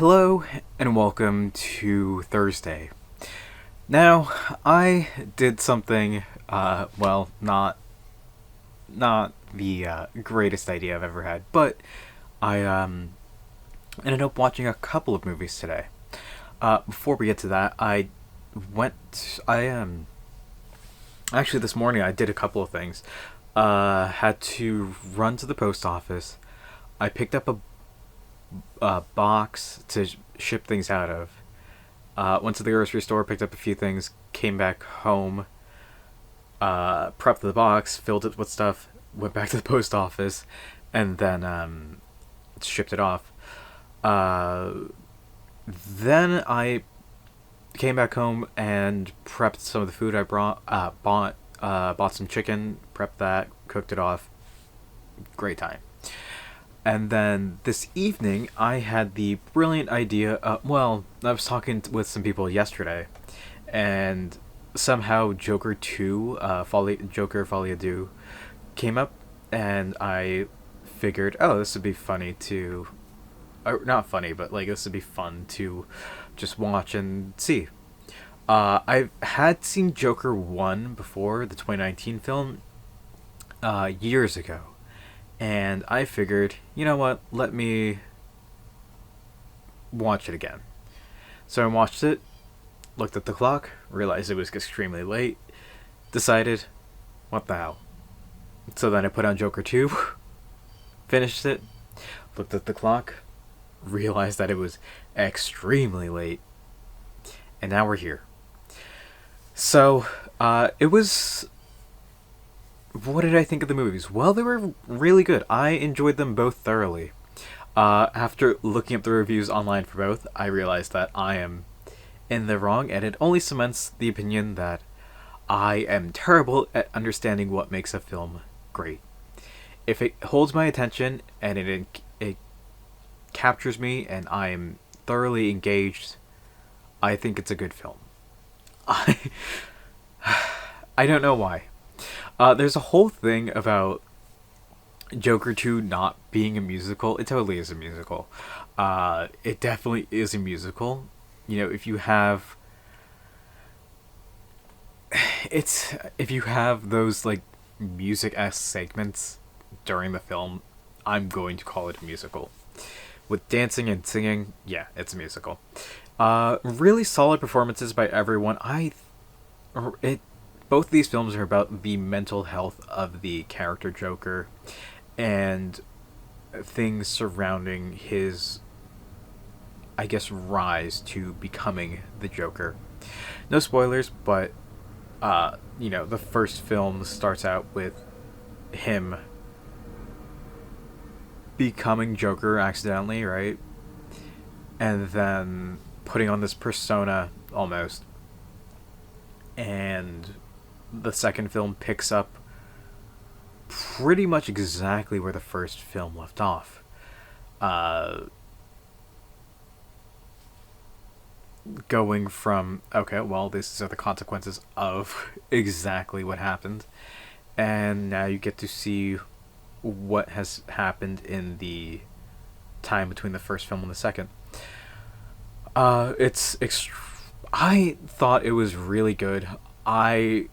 Hello and welcome to Thursday. Now, I did something, not the greatest idea I've ever had, but I ended up watching a couple of movies today. Before we get to that, actually this morning I did a couple of things. Had to run to the post office. I picked up a box to ship things out of. Went to the grocery store, picked up a few things, came back home, prepped the box, filled it with stuff, went back to the post office, and then shipped it off. Then I came back home and prepped some of the food I bought some chicken, prepped that, cooked it off. Great time. And then this evening, I had the brilliant idea. I was talking with some people yesterday, and somehow Joker 2, Folie Deux, came up, and I figured, oh, this would be funny to. Or not funny, but like this would be fun to just watch and see. I had seen Joker 1 before, the 2019 film, years ago. And I figured, you know what, let me watch it again. So I watched it, looked at the clock, realized it was extremely late, decided, what the hell. So then I put on Joker 2, finished it, looked at the clock, realized that it was extremely late, and now we're here. So, it was... What did I think of the movies? Well, they were really good. I enjoyed them both thoroughly. After looking up the reviews online for both, I realized that I am in the wrong, and it only cements the opinion that I am terrible at understanding what makes a film great. If it holds my attention and it captures me and I am thoroughly engaged, I think it's a good film. I don't know why. There's a whole thing about Joker 2 not being a musical. It totally is a musical. It definitely is a musical. You know, if you have those like music-esque segments during the film, I'm going to call it a musical. With dancing and singing, yeah, it's a musical. Really solid performances by everyone. Both of these films are about the mental health of the character Joker and things surrounding his, I guess, rise to becoming the Joker. No spoilers, but, the first film starts out with him becoming Joker accidentally, right? And then putting on this persona, almost. And the second film picks up pretty much exactly where the first film left off. Going from, okay, well, these are the consequences of exactly what happened. And now you get to see what has happened in the time between the first film and the second. I thought it was really good. I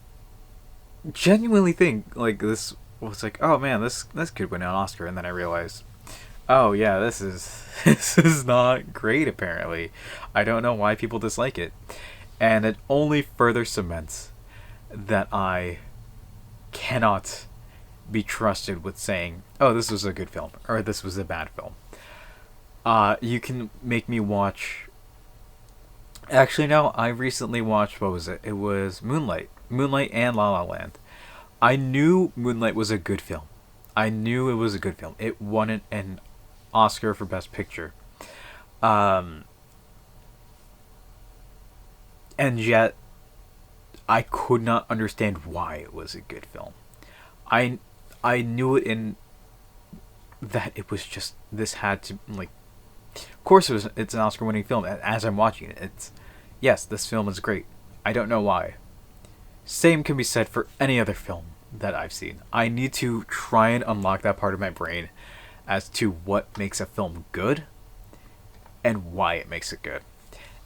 genuinely think like this was like, oh man, this could win an Oscar, and then I realized, oh yeah, this is not great. Apparently, I don't know why people dislike it, and it only further cements that I cannot be trusted with saying, oh, this was a good film or this was a bad film. You can make me watch. Actually, no, I recently watched, what was it? It was Moonlight and La La Land. I knew Moonlight was a good film. It won an Oscar for Best Picture. And yet, I could not understand why it was a good film. I knew it in that it was just, this had to, like, of course it's an Oscar-winning film. As I'm watching it, yes, this film is great. I don't know why. Same can be said for any other film that I've seen. I need to try and unlock that part of my brain as to what makes a film good, and why it makes it good.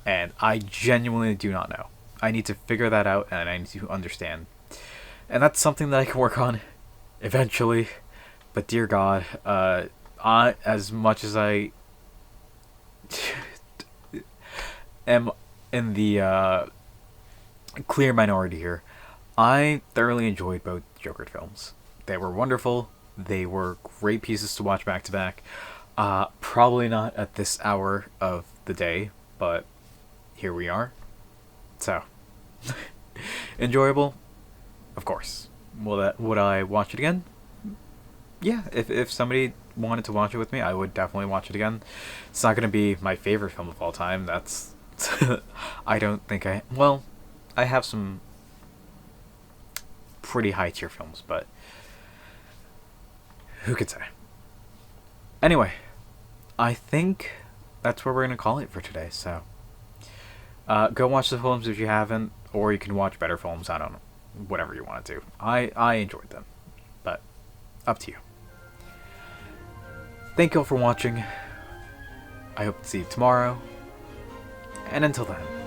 And I genuinely do not know. I need to figure that out, and I need to understand. And that's something that I can work on eventually. But dear God, as much as I am in the clear minority here, I thoroughly enjoyed both Joker films. They were wonderful. They were great pieces to watch back to back. Probably not at this hour of the day, but here we are. So, enjoyable, of course. Would I watch it again? Yeah, if somebody wanted to watch it with me, I would definitely watch it again. It's not going to be my favorite film of all time. That's I don't think I have some pretty high tier films, but who could say? Anyway, I think that's where we're going to call it for today. So, go watch the films if you haven't, or you can watch better films. I don't know. Whatever you want to do. I enjoyed them, but up to you. Thank you all for watching. I hope to see you tomorrow. And until then.